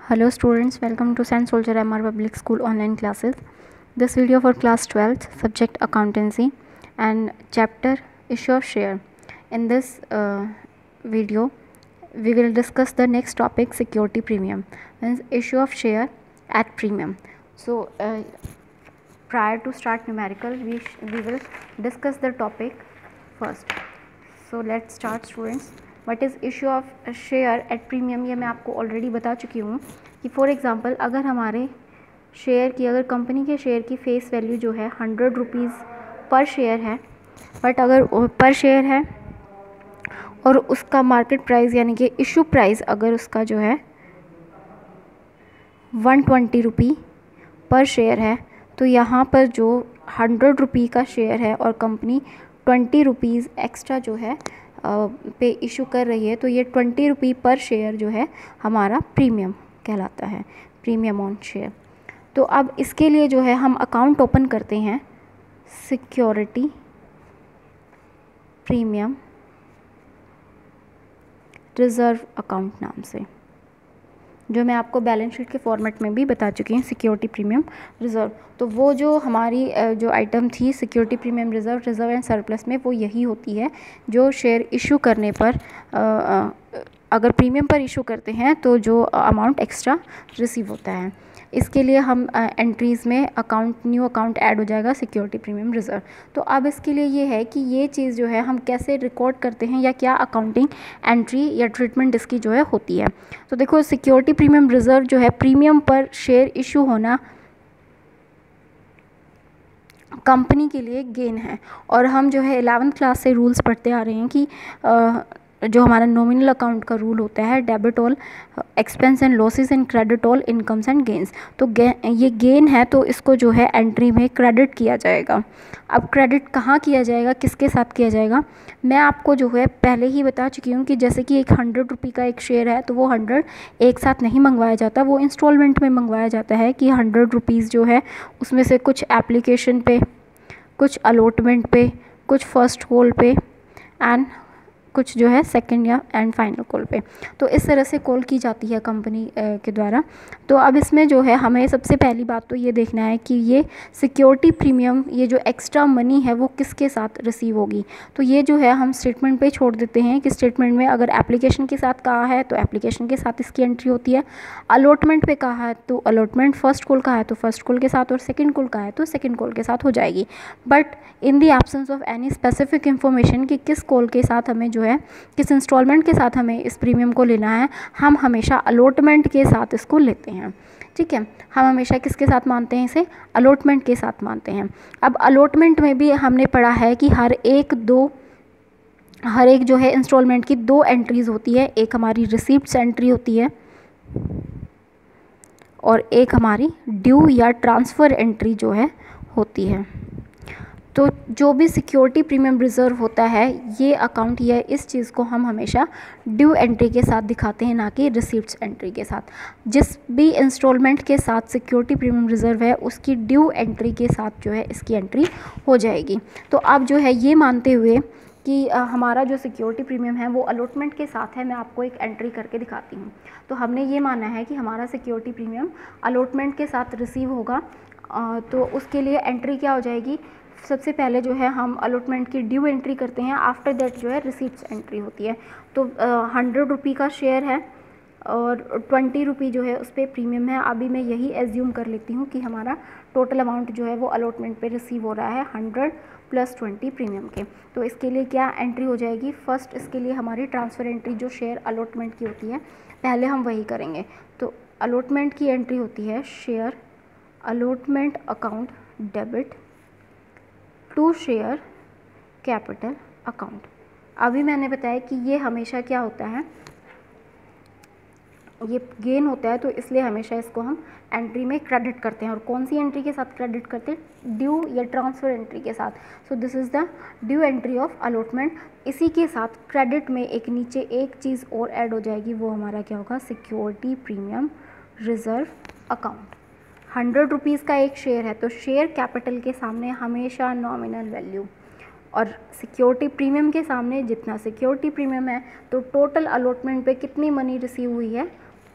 Hello students, welcome to St. Soldier MR Public School online classes. This video for class 12th, subject accountancy and chapter issue of share. In this video, we will discuss the next topic, security premium, means issue of share at premium. So prior to start numerical, we will discuss the topic first. So let's start students. What is issue of share at premium, ये मैं आपको already बता चुकी हूँ कि for example अगर हमारे share की, अगर कंपनी के शेयर की फेस वैल्यू जो है 100 रुपीज़ पर शेयर है, बट अगर पर शेयर है और उसका मार्केट प्राइस यानी कि इशू प्राइस अगर उसका जो है 120 रुपी पर शेयर है, तो यहाँ पर जो 100 रुपी का शेयर है और कंपनी 20 रुपीज़ एक्स्ट्रा जो है पे इशू कर रही है, तो ये 20 रुपी पर शेयर जो है हमारा प्रीमियम कहलाता है, प्रीमियम ऑन शेयर। तो अब इसके लिए जो है हम अकाउंट ओपन करते हैं सिक्योरिटी प्रीमियम रिज़र्व अकाउंट नाम से, जो मैं आपको बैलेंस शीट के फॉर्मेट में भी बता चुकी हूँ, सिक्योरिटी प्रीमियम रिज़र्व। तो वो जो हमारी जो आइटम थी security premium reserve and surplus में, वो यही होती है जो शेयर इशू करने पर अगर प्रीमियम पर इशू करते हैं तो जो अमाउंट एक्स्ट्रा रिसीव होता है। इसके लिए हम एंट्रीज़ में न्यू अकाउंट ऐड हो जाएगा सिक्योरिटी प्रीमियम रिज़र्व। तो अब इसके लिए ये है कि ये चीज़ जो है हम कैसे रिकॉर्ड करते हैं या क्या अकाउंटिंग एंट्री या ट्रीटमेंट इसकी जो है होती है। तो देखो, सिक्योरिटी प्रीमियम रिज़र्व जो है प्रीमियम पर शेयर इशू होना कंपनी के लिए गेन है, और हम जो है 11th क्लास से रूल्स पढ़ते आ रहे हैं कि जो हमारा नॉमिनल अकाउंट का रूल होता है, debit all expense and losses and credit all incomes and gains. तो ये गेन है तो इसको जो है एंट्री में क्रेडिट किया जाएगा। अब क्रेडिट कहाँ किया जाएगा, किसके साथ किया जाएगा, मैं आपको जो है पहले ही बता चुकी हूँ कि जैसे कि एक 100 रुपी का एक शेयर है, तो वो 100 एक साथ नहीं मंगवाया जाता, वो इंस्टॉलमेंट में मंगवाया जाता है कि 100 रुपीज़ जो है उसमें से कुछ एप्लीकेशन पे, कुछ अलॉटमेंट पे, कुछ फर्स्ट कॉल पे एंड कुछ जो है सेकंड या एंड फाइनल कॉल पे। तो इस तरह से कॉल की जाती है कंपनी के द्वारा। तो अब इसमें जो है हमें सबसे पहली बात तो ये देखना है कि ये सिक्योरिटी प्रीमियम, ये जो एक्स्ट्रा मनी है वो किसके साथ रिसीव होगी। तो ये जो है हम स्टेटमेंट पे छोड़ देते हैं कि स्टेटमेंट में अगर एप्लीकेशन के साथ कहा है तो एप्लीकेशन के साथ इसकी एंट्री होती है, अलॉटमेंट पे कहा है तो अलॉटमेंट, फर्स्ट कॉल का है तो फर्स्ट कॉल के साथ, और सेकेंड कॉल का है तो सेकेंड कॉल के साथ हो जाएगी। But in the absence of any specific information कि किस कॉल के साथ हमें जो है, किस इंस्टॉलमेंट के साथ हमें इस प्रीमियम को लेना है, हम हमेशा अलॉटमेंट के साथ इसको लेते हैं। ठीक है, हम हमेशा किसके साथ मानते हैं इसे, अलॉटमेंट के साथ मानते हैं। अब अलॉटमेंट में भी हमने पढ़ा है कि हर एक जो है इंस्टॉलमेंट की 2 एंट्रीज़ होती है, एक हमारी रिसीप्ट्स एंट्री होती है और एक हमारी ड्यू या ट्रांसफ़र एंट्री जो है होती है। तो जो भी सिक्योरिटी प्रीमियम रिज़र्व होता है, ये अकाउंट या इस चीज़ को हम हमेशा ड्यू एंट्री के साथ दिखाते हैं, ना कि रिसीप्ट्स एंट्री के साथ। जिस भी इंस्टॉलमेंट के साथ सिक्योरिटी प्रीमियम रिज़र्व है उसकी ड्यू एंट्री के साथ जो है इसकी एंट्री हो जाएगी। तो अब जो है ये मानते हुए कि हमारा जो सिक्योरिटी प्रीमियम है वो अलॉटमेंट के साथ है, मैं आपको एक एंट्री करके दिखाती हूँ। तो हमने ये माना है कि हमारा सिक्योरिटी प्रीमियम अलॉटमेंट के साथ रिसीव होगा, तो उसके लिए एंट्री क्या हो जाएगी, सबसे पहले जो है हम अलॉटमेंट की ड्यू एंट्री करते हैं, आफ्टर दैट जो है रिसीप्ट्स एंट्री होती है। तो 100 रुपी का शेयर है और 20 रुपी जो है उस पर प्रीमियम है। अभी मैं यही एज्यूम कर लेती हूँ कि हमारा टोटल अमाउंट जो है वो अलॉटमेंट पे रिसीव हो रहा है 100 + 20 प्रीमियम के। तो इसके लिए क्या एंट्री हो जाएगी, फर्स्ट इसके लिए हमारी ट्रांसफ़र एंट्री जो शेयर अलॉटमेंट की होती है पहले हम वही करेंगे। तो अलॉटमेंट की एंट्री होती है share allotment account debit to share capital account. अभी मैंने बताया कि ये हमेशा क्या होता है, ये गेन होता है, तो इसलिए हमेशा इसको हम एंट्री में क्रेडिट करते हैं। और कौन सी एंट्री के साथ क्रेडिट करते हैं, ड्यू या ट्रांसफ़र एंट्री के साथ। So this is the due entry of allotment. इसी के साथ क्रेडिट में एक नीचे एक चीज़ और ऐड हो जाएगी, वो हमारा क्या होगा, security premium reserve account. 100 rupees का एक शेयर है तो शेयर कैपिटल के सामने हमेशा नॉमिनल वैल्यू, और सिक्योरिटी प्रीमियम के सामने जितना सिक्योरिटी प्रीमियम है तो टोटल अलॉटमेंट पे कितनी मनी रिसीव हुई है,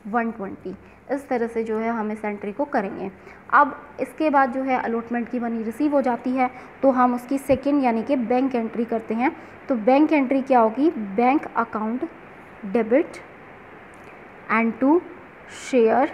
120। इस तरह से जो है हम इस एंट्री को करेंगे। अब इसके बाद जो है अलॉटमेंट की मनी रिसीव हो जाती है तो हम उसकी सेकेंड यानी कि बैंक एंट्री करते हैं। तो बैंक एंट्री क्या होगी, bank account debit and to share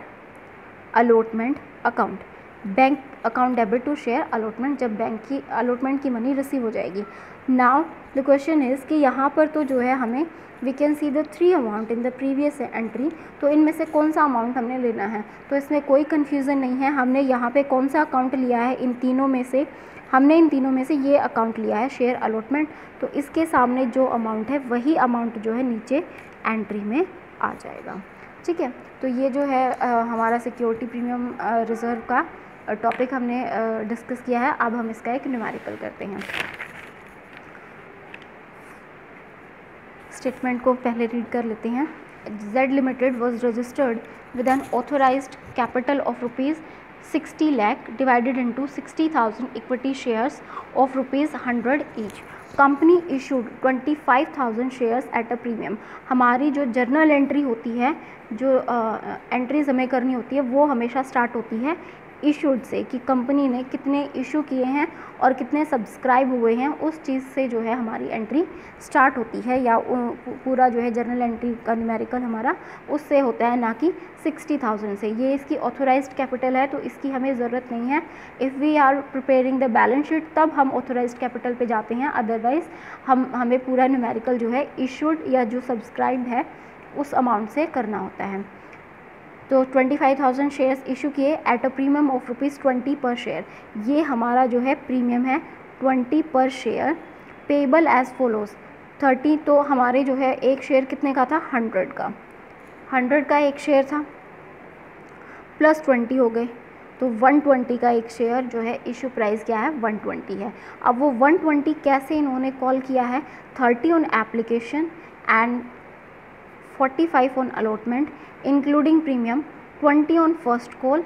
allotment account, bank account debit to share allotment, जब बैंक की अलॉटमेंट की मनी रिसीव हो जाएगी। नाउ द क्वेश्चन इज़ कि यहाँ पर तो जो है हमें we can see the 3 amount in the previous entry, तो इनमें से कौन सा अमाउंट हमने लेना है, तो इसमें कोई कन्फ्यूज़न नहीं है। हमने यहाँ पे कौन सा अकाउंट लिया है, इन तीनों में से हमने इन तीनों में से ये अकाउंट लिया है शेयर अलॉटमेंट, तो इसके सामने जो अमाउंट है वही अमाउंट जो है नीचे एंट्री में आ जाएगा। ठीक है, तो ये जो है हमारा सिक्योरिटी प्रीमियम रिजर्व का टॉपिक हमने डिस्कस किया है। अब हम इसका एक न्यूमेरिकल करते हैं। स्टेटमेंट को पहले रीड कर लेते हैं। Z limited was registered with an authorised capital of ₹60 lakh divided into 60,000 equity shares of ₹100 each. Company issued 25,000 shares at a premium. हमारी जो जर्नल एंट्री होती है, जो एंट्रीज हमें करनी होती है, वो हमेशा स्टार्ट होती है इशूड से, कि कंपनी ने कितने इशू किए हैं और कितने सब्सक्राइब हुए हैं, उस चीज़ से जो है हमारी एंट्री स्टार्ट होती है, या पूरा जो है जर्नल एंट्री का न्यूमेरिकल हमारा उससे होता है, ना कि 60,000 से। ये इसकी ऑथोराइज्ड कैपिटल है तो इसकी हमें ज़रूरत नहीं है। If we are preparing the balance sheet तब हम ऑथोराइज्ड कैपिटल पे जाते हैं, अदरवाइज़ हमें पूरा न्यूमेरिकल जो है इशूड या जो सब्सक्राइब है उस अमाउंट से करना होता है। तो 25,000 शेयर्स इशू किए एट अ प्रीमियम ऑफ ₹20 पर शेयर। ये हमारा जो है प्रीमियम है 20 पर शेयर। पेबल एज फॉलोज 30, तो हमारे जो है एक शेयर कितने का था, 100 का एक शेयर था, प्लस 20 हो गए, तो 120 का एक शेयर जो है इशू प्राइस क्या है, 120 है। अब वो 120 कैसे इन्होंने कॉल किया है, 30 on application and 45 on allotment including premium, 20 on first call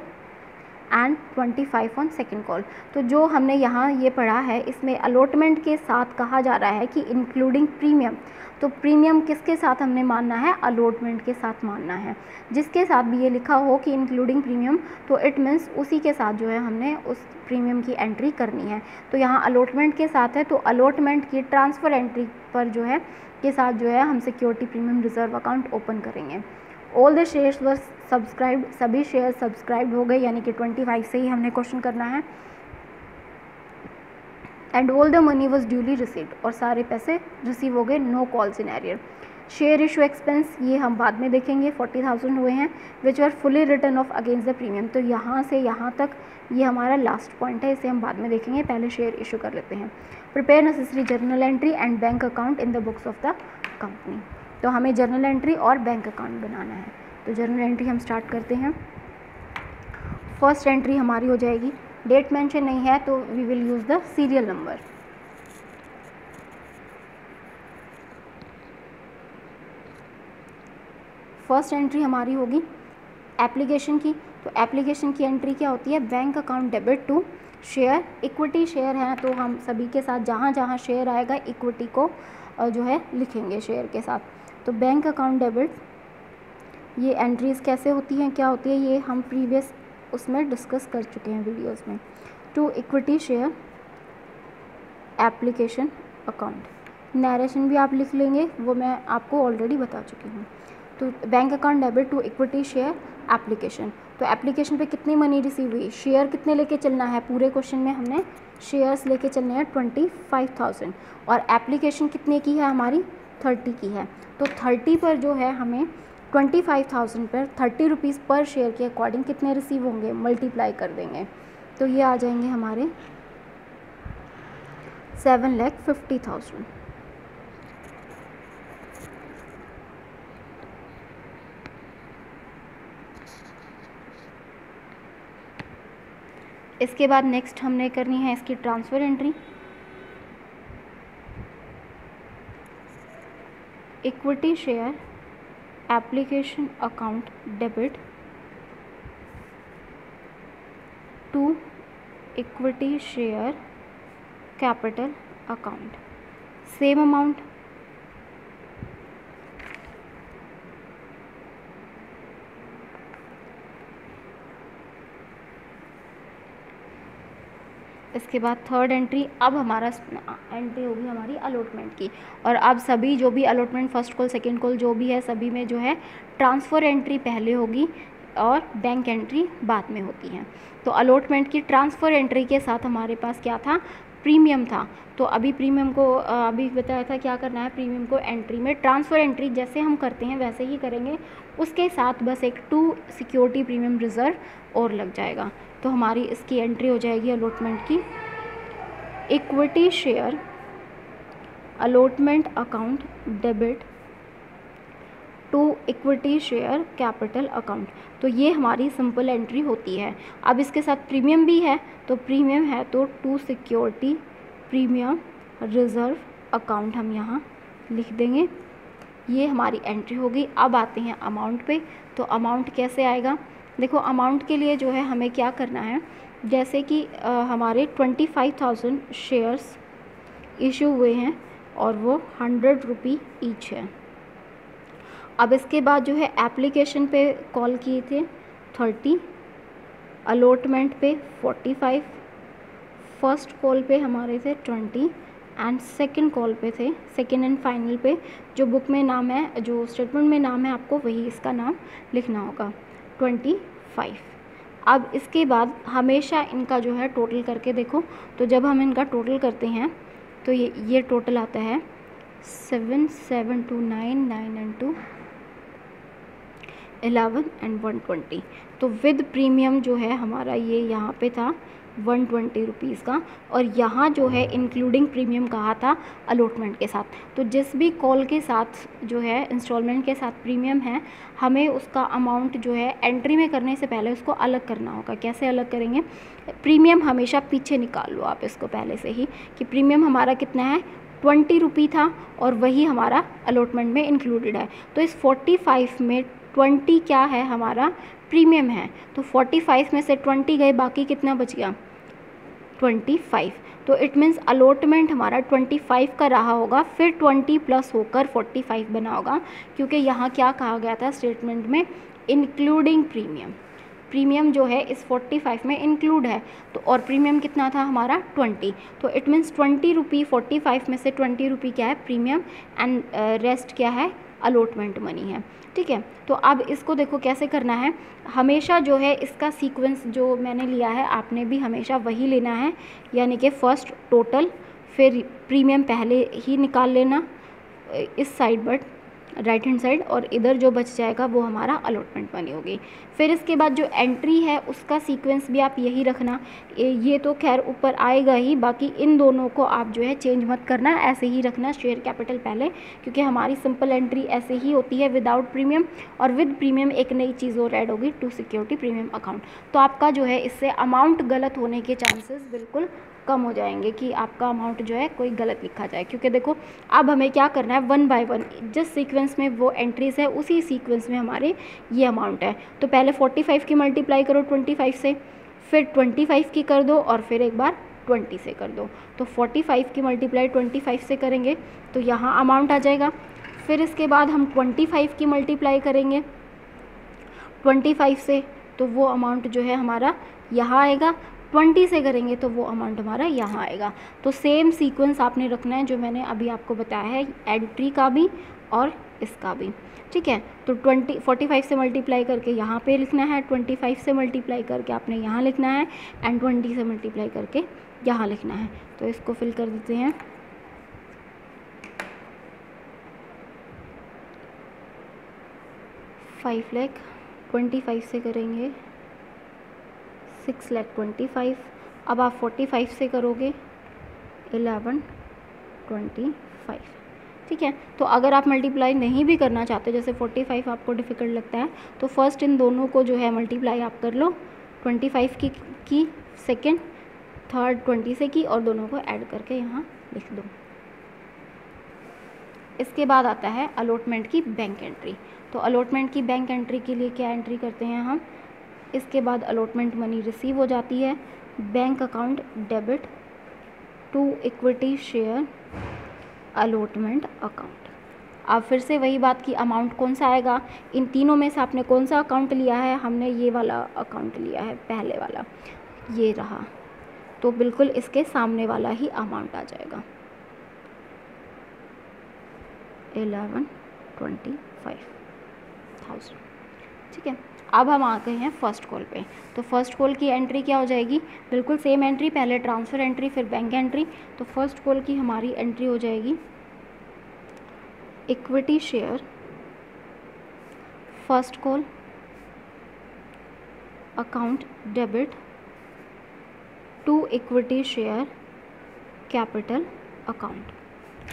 and 25 on second call. तो जो हमने यहाँ ये पढ़ा है इसमें अलॉटमेंट के साथ कहा जा रहा है कि इंक्लूडिंग प्रीमियम, तो प्रीमियम किसके साथ हमने मानना है, अलॉटमेंट के साथ मानना है। जिसके साथ भी ये लिखा हो कि इंक्लूडिंग प्रीमियम, तो इट मीन्स उसी के साथ जो है हमने उस प्रीमियम की एंट्री करनी है। तो यहाँ अलॉटमेंट के साथ है, तो अलॉटमेंट की ट्रांसफ़र एंट्री पर जो है के साथ जो है हम security premium reserve account open करेंगे। All the shares were subscribed, सभी शेयर सब्सक्राइब हो गए, यानी कि 25 से ही हमने क्वेश्चन करना है। And all the money was duly received, और सारे पैसे रिसीव हो गए, no calls in arrear. Share issue expense ये हम बाद में देखेंगे, 40,000 हुए हैं, which are fully return of against the premium. तो यहाँ से यहाँ तक ये हमारा लास्ट पॉइंट है, इसे हम बाद में देखेंगे, पहले शेयर इशू कर लेते हैं। Prepare necessary journal entry and bank account in the books of the company. तो हमें जर्नल एंट्री और बैंक अकाउंट बनाना है। तो जर्नल एंट्री हम स्टार्ट करते हैं। फर्स्ट एंट्री हमारी हो जाएगी, डेट मेंशन नहीं है तो we will use the serial number. First entry हमारी होगी एप्लीकेशन की। तो एप्लीकेशन की एंट्री क्या होती है, bank account debit to share, equity share हैं तो हम सभी के साथ जहाँ जहाँ शेयर आएगा इक्विटी को जो है लिखेंगे शेयर के साथ। तो बैंक अकाउंट डेबिट, ये एंट्रीज़ कैसे होती हैं, क्या होती है, ये हम प्रीवियस उसमें डिस्कस कर चुके हैं वीडियोस में। To equity share application account, narration भी आप लिख लेंगे, वो मैं आपको ऑलरेडी बता चुकी हूँ। तो bank account debit to equity share application, तो एप्लीकेशन पे कितनी मनी रिसीव हुई, शेयर कितने लेके चलना है, पूरे क्वेश्चन में हमने शेयर्स लेके चलने हैं 25,000, और एप्लीकेशन कितने की है हमारी, 30 की है। तो 30 पर जो है हमें 25,000 पर 30 रुपीज़ पर शेयर के अकॉर्डिंग कितने रिसीव होंगे, मल्टीप्लाई कर देंगे, तो ये आ जाएंगे हमारे 7,50,000। इसके बाद नेक्स्ट हमने करनी है इसकी transfer entry. Equity share application account debit to equity share capital account, same amount, इसके बाद थर्ड एंट्री, अब हमारा एंट्री होगी हमारी अलॉटमेंट की। और अब सभी जो भी allotment first call second call जो भी है सभी में जो है ट्रांसफ़र एंट्री पहले होगी और बैंक एंट्री बाद में होती है। तो अलॉटमेंट की ट्रांसफ़र एंट्री के साथ हमारे पास क्या था, प्रीमियम था। तो अभी प्रीमियम को अभी बताया था क्या करना है, प्रीमियम को एंट्री में ट्रांसफ़र एंट्री जैसे हम करते हैं वैसे ही करेंगे, उसके साथ बस एक 2 सिक्योरिटी प्रीमियम रिज़र्व और लग जाएगा। तो हमारी इसकी एंट्री हो जाएगी अलॉटमेंट की, equity share allotment account debit to equity share capital account. तो ये हमारी सिंपल एंट्री होती है। अब इसके साथ प्रीमियम भी है, तो प्रीमियम है तो 2 सिक्योरिटी प्रीमियम रिज़र्व अकाउंट हम यहाँ लिख देंगे, ये हमारी एंट्री होगी। अब आते हैं अमाउंट पे। तो अमाउंट कैसे आएगा, देखो अमाउंट के लिए जो है हमें क्या करना है, जैसे कि हमारे 25,000 शेयर्स इशू हुए हैं और वो 100 रुपये ईच है। अब इसके बाद जो है एप्लीकेशन पे कॉल किए थे 30, अलॉटमेंट पे 45, फर्स्ट कॉल पे हमारे थे 20 एंड सेकंड कॉल पे थे, सेकंड एंड फाइनल पे जो बुक में नाम है, जो स्टेटमेंट में नाम है, आपको वही इसका नाम लिखना होगा 25। अब इसके बाद हमेशा इनका जो है टोटल करके देखो, तो जब हम इनका टोटल करते हैं तो ये टोटल आता है 7,729, 9 and 2 11 and 120। तो विद प्रीमियम जो है हमारा ये यहाँ पे था 120 रुपीज़ का, और यहाँ जो है इंक्लूडिंग प्रीमियम कहा था अलॉटमेंट के साथ। तो जिस भी कॉल के साथ जो है इंस्टॉलमेंट के साथ प्रीमियम है, हमें उसका अमाउंट जो है एंट्री में करने से पहले उसको अलग करना होगा। कैसे अलग करेंगे, प्रीमियम हमेशा पीछे निकाल लो आप इसको पहले से ही, कि प्रीमियम हमारा कितना है 20 रुपये था और वही हमारा अलॉटमेंट में इंक्लूडेड है। तो इस 45 में 20 क्या है हमारा प्रीमियम है, तो 45 में से 20 गए, बाकी कितना बच गया 25। तो इट मीन्स अलॉटमेंट हमारा 25 का रहा होगा, फिर 20 प्लस होकर 45 बना होगा, क्योंकि यहाँ क्या कहा गया था स्टेटमेंट में, इंक्लूडिंग प्रीमियम। प्रीमियम जो है इस 45 में इंक्लूड है, तो और प्रीमियम कितना था हमारा 20। तो इट मीन्स 20 रुपये, 45 में से 20 रुपये क्या है प्रीमियम एंड रेस्ट क्या है अलॉटमेंट मनी है। ठीक है, तो अब इसको देखो कैसे करना है। हमेशा जो है इसका सीक्वेंस जो मैंने लिया है आपने भी हमेशा वही लेना है, यानी कि फर्स्ट टोटल, फिर प्रीमियम पहले ही निकाल लेना इस side but right hand side, और इधर जो बच जाएगा वो हमारा अलॉटमेंट मनी होगी। फिर इसके बाद जो एंट्री है उसका सीक्वेंस भी आप यही रखना, ये तो खैर ऊपर आएगा ही, बाकी इन दोनों को आप जो है चेंज मत करना, ऐसे ही रखना शेयर कैपिटल पहले, क्योंकि हमारी सिंपल एंट्री ऐसे ही होती है विदाउट प्रीमियम, और विद प्रीमियम एक नई चीज़ और ऐड होगी 2 सिक्योरिटी प्रीमियम अकाउंट। तो आपका जो है इससे अमाउंट गलत होने के चांसेस बिल्कुल कम हो जाएंगे, कि आपका अमाउंट जो है कोई गलत लिखा जाए। क्योंकि देखो अब हमें क्या करना है, 1 बाय 1 जिस सीक्वेंस में वो एंट्रीज है उसी सीक्वेंस में हमारे ये अमाउंट है। तो पहले 45 की मल्टीप्लाई करो 25 से, फिर 25 की कर दो और फिर एक बार 20 से कर दो। तो 45 की मल्टीप्लाई 25 से करेंगे तो यहाँ अमाउंट आ जाएगा। फिर इसके बाद हम 25 की मल्टीप्लाई करेंगे 25 से, तो वो अमाउंट जो है हमारा यहाँ आएगा। 20 से करेंगे तो वो अमाउंट हमारा यहाँ आएगा। तो सेम सीक्वेंस आपने रखना है जो मैंने अभी आपको बताया है, एंट्री का भी और इसका भी। ठीक है, तो 45 से मल्टीप्लाई करके यहाँ पे लिखना है, 25 से मल्टीप्लाई करके आपने यहाँ लिखना है, एंड 20 से मल्टीप्लाई करके यहाँ लिखना है। तो इसको फिल कर देते हैं। $5,25,000 से करेंगे 6,25,000। अब आप 45 से करोगे 11,25। ठीक है, तो अगर आप मल्टीप्लाई नहीं भी करना चाहते, जैसे 45 आपको डिफ़िकल्ट लगता है, तो फर्स्ट इन दोनों को जो है मल्टीप्लाई आप कर लो, 25 की सेकेंड, थर्ड 20 से की, और दोनों को ऐड करके यहाँ लिख दो। इसके बाद आता है अलॉटमेंट की बैंक एंट्री। तो अलॉटमेंट की बैंक एंट्री के लिए क्या एंट्री करते हैं हम, इसके बाद अलॉटमेंट मनी रिसीव हो जाती है, bank account debit to equity share allotment account. अब फिर से वही बात की अमाउंट कौन सा आएगा, इन तीनों में से आपने कौन सा अकाउंट लिया है, हमने ये वाला अकाउंट लिया है, पहले वाला ये रहा। तो बिल्कुल इसके सामने वाला ही अमाउंट आ जाएगा 1125,000। ठीक है, अब हम आ गए हैं फर्स्ट कॉल पे। तो फर्स्ट कॉल की एंट्री क्या हो जाएगी, बिल्कुल सेम एंट्री, पहले ट्रांसफ़र एंट्री फिर बैंक एंट्री। तो फर्स्ट कॉल की हमारी एंट्री हो जाएगी equity share first call account debit to equity share capital account.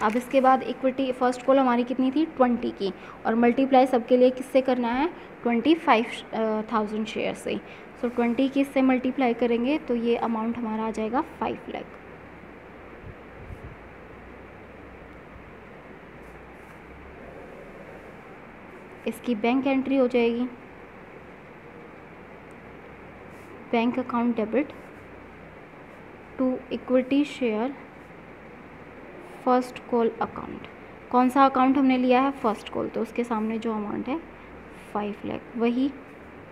अब इसके बाद इक्विटी फर्स्ट कॉल हमारी कितनी थी 20 की, और मल्टीप्लाई सबके लिए किससे करना है 25,000 शेयर से। सो 20 की इससे मल्टीप्लाई करेंगे तो ये अमाउंट हमारा आ जाएगा 5 लाख। इसकी बैंक एंट्री हो जाएगी bank account debit to equity share first call account. कौन सा अकाउंट हमने लिया है फर्स्ट कॉल, तो उसके सामने जो अमाउंट है 5 लाख, वही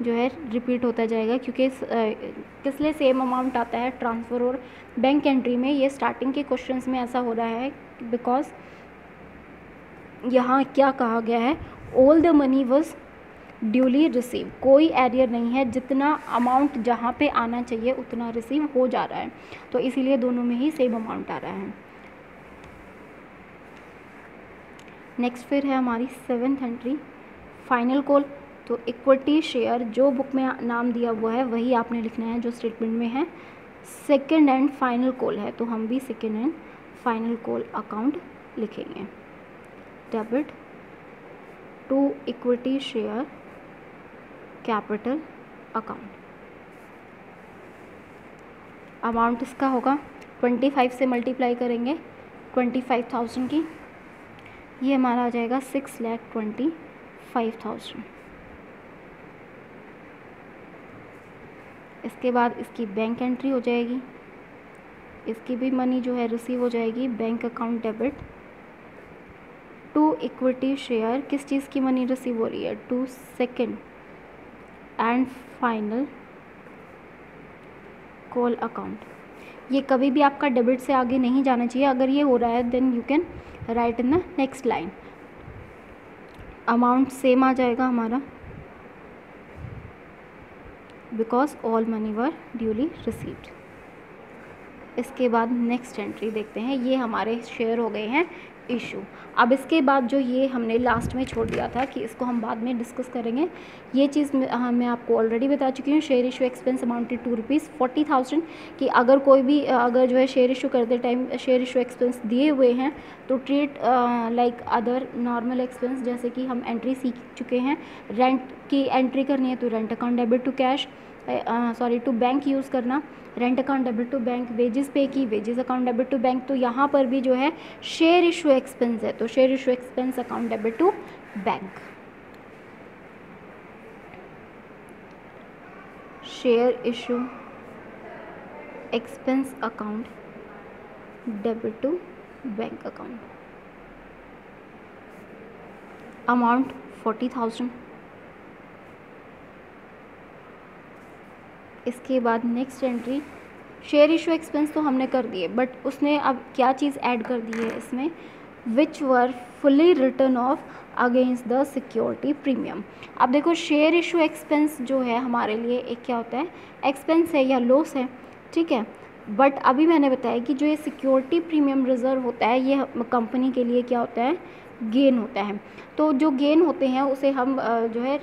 जो है रिपीट होता जाएगा, क्योंकि किस लिए सेम अमाउंट आता है ट्रांसफ़र और बैंक एंट्री में। ये स्टार्टिंग के क्वेश्चंस में ऐसा हो रहा है बिकॉज यहाँ क्या कहा गया है, all the money was duly receive, कोई एरियर नहीं है, जितना अमाउंट जहाँ पे आना चाहिए उतना रिसीव हो जा रहा है, तो इसीलिए दोनों में ही सेम अमाउंट आ रहा है। नेक्स्ट फिर है हमारी 7th एंट्री फाइनल कॉल। तो इक्विटी शेयर जो बुक में नाम दिया हुआ है वही आपने लिखना है जो स्टेटमेंट में है। सेकंड एंड फाइनल कॉल है तो हम भी second and final call account लिखेंगे debit to equity share capital account. Amount इसका होगा 25 से मल्टीप्लाई करेंगे 25,000 की, ये हमारा आ जाएगा 6,25,000। इसके बाद इसकी बैंक एंट्री हो जाएगी, इसकी भी मनी जो है रिसीव हो जाएगी bank account debit to equity share. किस चीज़ की मनी रिसीव हो रही है, to second and final call account. ये कभी भी आपका डेबिट से आगे नहीं जाना चाहिए, अगर ये हो रहा है then you can write in the next line. Amount same आ जाएगा हमारा because all money were duly received. इसके बाद नेक्स्ट एंट्री देखते हैं, ये हमारे शेयर हो गए हैं इशू। अब इसके बाद जो ये हमने लास्ट में छोड़ दिया था कि इसको हम बाद में डिस्कस करेंगे, ये चीज़ मैं आपको ऑलरेडी बता चुकी हूँ। Share issue expense amounted to ₹40,000 कि अगर कोई भी अगर जो है शेयर इशू करते टाइम शेयर इशू एक्सपेंस दिए हुए हैं तो treat like other normal expense. जैसे कि हम एंट्री सीख चुके हैं, रेंट की एंट्री करनी है तो rent account debit to cash to bank use करना, rent account debit to bank, wages पे की wages account debit to bank. तो यहाँ पर भी जो है शेयर इशू एक्सपेंस है तो share issue expense account debit to bank. Share issue expense account debit to bank account. Amount 40,000। इसके बाद next entry, share issue expense तो हमने कर दिए बट उसने अब क्या चीज़ ऐड कर दी है इसमें, which were fully return of against the security premium. अब देखो शेयर इशू एक्सपेंस जो है हमारे लिए एक क्या होता है, एक्सपेंस है या लॉस है, ठीक है। बट अभी मैंने बताया कि जो ये सिक्योरिटी प्रीमियम रिजर्व होता है ये कंपनी के लिए क्या होता है, गेन होता है। तो जो गेन होते हैं उसे हम जो है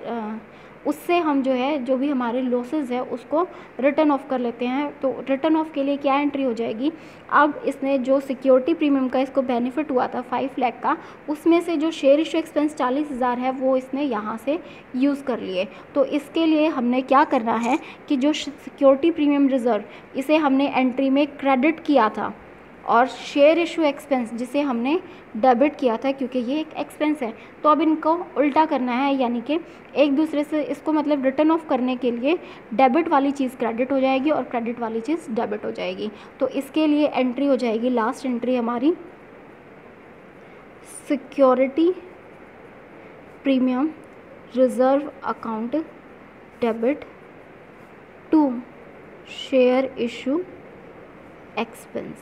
उससे हम जो है जो भी हमारे लॉसेस है उसको रिटर्न ऑफ कर लेते हैं। तो रिटर्न ऑफ के लिए क्या एंट्री हो जाएगी, अब इसने जो सिक्योरिटी प्रीमियम का इसको बेनिफिट हुआ था 5 लाख का, उसमें से जो शेयर इशू एक्सपेंस 40,000 है वो इसने यहाँ से यूज़ कर लिए। तो इसके लिए हमने क्या करना है कि जो सिक्योरिटी प्रीमियम रिजर्व इसे हमने एंट्री में क्रेडिट किया था और शेयर इशू एक्सपेंस जिसे हमने डेबिट किया था क्योंकि ये एक एक्सपेंस है, तो अब इनको उल्टा करना है, यानी कि एक दूसरे से इसको मतलब रिटर्न ऑफ करने के लिए डेबिट वाली चीज़ क्रेडिट हो जाएगी और क्रेडिट वाली चीज़ डेबिट हो जाएगी। तो इसके लिए एंट्री हो जाएगी, लास्ट एंट्री हमारी security premium reserve account debit to share issue expense.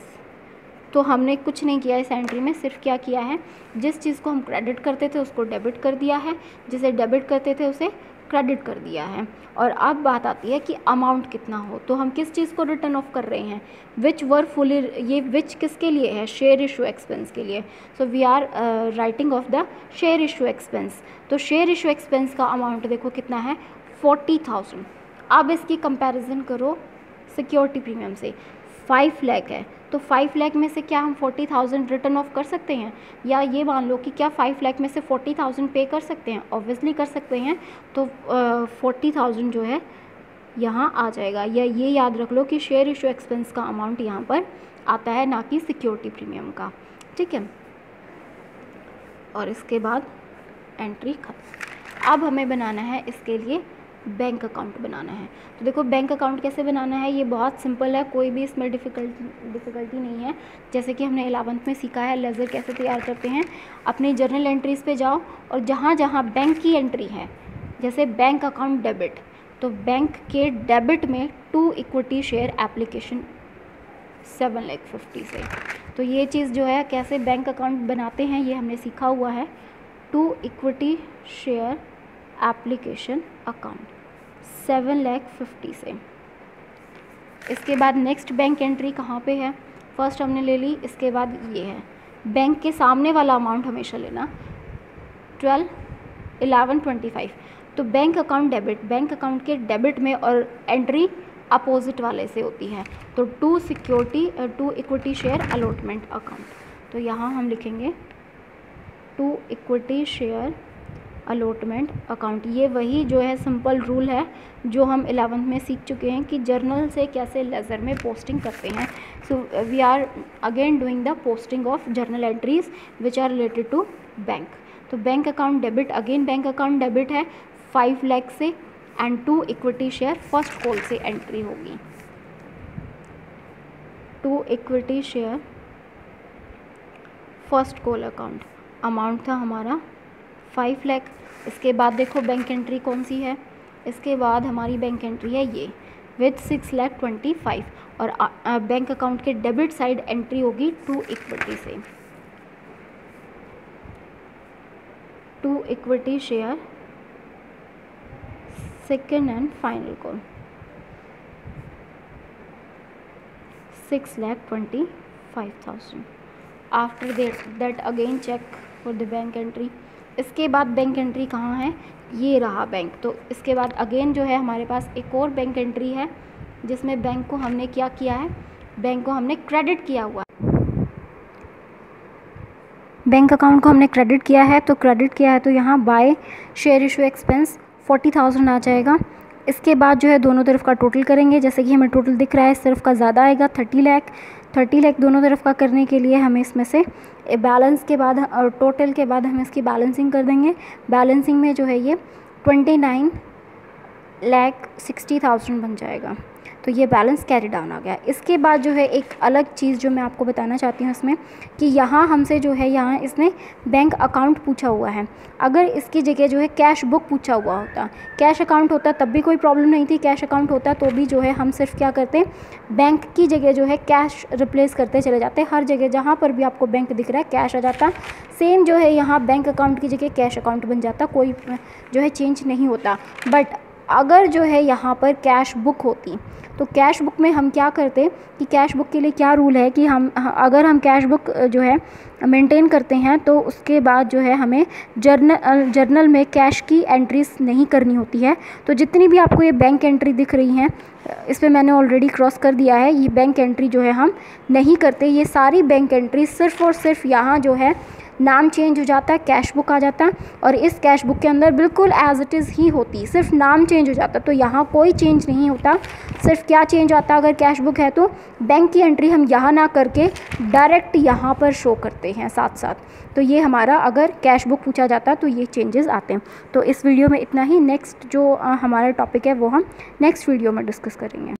तो हमने कुछ नहीं किया इस एंट्री में, सिर्फ क्या किया है, जिस चीज़ को हम क्रेडिट करते थे उसको डेबिट कर दिया है, जिसे डेबिट करते थे उसे क्रेडिट कर दिया है। और अब बात आती है कि अमाउंट कितना हो, तो हम किस चीज़ को रिटर्न ऑफ कर रहे हैं, विच वर फुली, ये विच किसके लिए है, शेयर इशू एक्सपेंस के लिए। So we are writing off the share issue expense. तो शेयर इशू एक्सपेंस का अमाउंट देखो कितना है, 40,000। अब इसकी कंपैरिजन करो सिक्योरिटी प्रीमियम से, 5 लाख है, तो 5 लाख में से क्या हम 40,000 रिटर्न ऑफ कर सकते हैं, या ये मान लो कि क्या 5 लाख में से 40,000 पे कर सकते हैं, ऑब्वियसली कर सकते हैं। तो 40,000 जो है यहाँ आ जाएगा, या ये याद रख लो कि शेयर इशू एक्सपेंस का अमाउंट यहाँ पर आता है, ना कि सिक्योरिटी प्रीमियम का, ठीक है। और इसके बाद एंट्री खत्म। अब हमें बनाना है इसके लिए बैंक अकाउंट बनाना है। तो देखो बैंक अकाउंट कैसे बनाना है, ये बहुत सिंपल है, कोई भी इसमें डिफ़िकल्टी नहीं है। जैसे कि हमने 11th में सीखा है लेजर कैसे तैयार करते हैं। अपनी जर्नल एंट्रीज़ पे जाओ और जहाँ जहाँ बैंक की एंट्री है, जैसे बैंक अकाउंट डेबिट, तो बैंक के डेबिट में टू इक्विटी शेयर एप्लीकेशन 7,50,000 से। तो ये चीज़ जो है कैसे बैंक अकाउंट बनाते हैं ये हमने सीखा हुआ है, to equity share application account 7,50,000 से। इसके बाद नेक्स्ट बैंक एंट्री कहाँ पे है, फर्स्ट हमने ले ली, इसके बाद ये है बैंक के सामने वाला अमाउंट हमेशा लेना, 12,1125। तो bank account debit, bank account के डेबिट में, और एंट्री अपोजिट वाले से होती है, तो to equity share allotment account. तो यहाँ हम लिखेंगे to equity share allotment account. ये वही जो है सिंपल रूल है जो हम 11th में सीख चुके हैं कि जर्नल से कैसे लेजर में पोस्टिंग करते हैं। So we are again doing the posting of journal entries which are related to bank. तो bank account debit, again bank account debit है 5 लाख से, and to equity share first call से entry होगी, to equity share first call account. Amount था हमारा 5 लाख। इसके बाद देखो बैंक एंट्री कौन सी है, इसके बाद हमारी बैंक एंट्री है ये विथ 6,25,000, और बैंक अकाउंट के डेबिट साइड एंट्री होगी टू इक्विटी से, to equity share second and final call 6,25,000। After that again check for the bank entry. इसके बाद बैंक एंट्री कहाँ है, ये रहा बैंक। तो इसके बाद अगेन जो है हमारे पास एक और बैंक एंट्री है जिसमें बैंक को हमने क्या किया है, बैंक को हमने क्रेडिट किया हुआ है, बैंक अकाउंट को हमने क्रेडिट किया है। तो क्रेडिट किया है तो यहाँ बाय शेयर इशू एक्सपेंस 40,000 आ जाएगा। इसके बाद जो है दोनों तरफ का टोटल करेंगे, जैसे कि हमें टोटल दिख रहा है सिर्फ का ज़्यादा आएगा 30 लाख। 30 लाख दोनों तरफ का करने के लिए हमें इसमें से बैलेंस के बाद और टोटल के बाद हम इसकी बैलेंसिंग कर देंगे। बैलेंसिंग में जो है ये 29,60,000 बन जाएगा। तो ये बैलेंस कैरी डाउन आ गया। इसके बाद जो है एक अलग चीज़ जो मैं आपको बताना चाहती हूँ इसमें, कि यहाँ हमसे जो है यहाँ इसने बैंक अकाउंट पूछा हुआ है। अगर इसकी जगह जो है कैश बुक पूछा हुआ होता, कैश अकाउंट होता तब भी कोई प्रॉब्लम नहीं थी, कैश अकाउंट होता तो भी जो है हम सिर्फ क्या करते, बैंक की जगह जो है कैश रिप्लेस करते चले जाते। हर जगह जहाँ पर भी आपको बैंक दिख रहा है कैश आ जाता। सेम जो है यहाँ बैंक अकाउंट की जगह कैश अकाउंट बन जाता, कोई जो है चेंज नहीं होता। बट अगर जो है यहाँ पर कैश बुक होती तो कैश बुक में हम क्या करते कि कैश बुक के लिए क्या रूल है कि अगर हम कैश बुक जो है मेंटेन करते हैं तो उसके बाद जो है हमें जर्नल में कैश की एंट्रीज नहीं करनी होती है। तो जितनी भी आपको ये बैंक एंट्री दिख रही हैं इस पर मैंने ऑलरेडी क्रॉस कर दिया है, ये बैंक एंट्री जो है हम नहीं करते। ये सारी बैंक एंट्री सिर्फ और सिर्फ यहाँ जो है नाम चेंज हो जाता है, कैश बुक आ जाता है, और इस कैश बुक के अंदर बिल्कुल एज इट इज़ ही होती, सिर्फ नाम चेंज हो जाता। तो यहाँ कोई चेंज नहीं होता। सिर्फ क्या चेंज आता, अगर कैश बुक है तो बैंक की एंट्री हम यहाँ ना करके डायरेक्ट यहाँ पर शो करते हैं साथ साथ। तो ये हमारा अगर कैश बुक पूछा जाता है तो ये चेंजेस आते हैं। तो इस वीडियो में इतना ही। नेक्स्ट जो हमारा टॉपिक है वो हम नेक्स्ट वीडियो में डिस्कस करेंगे।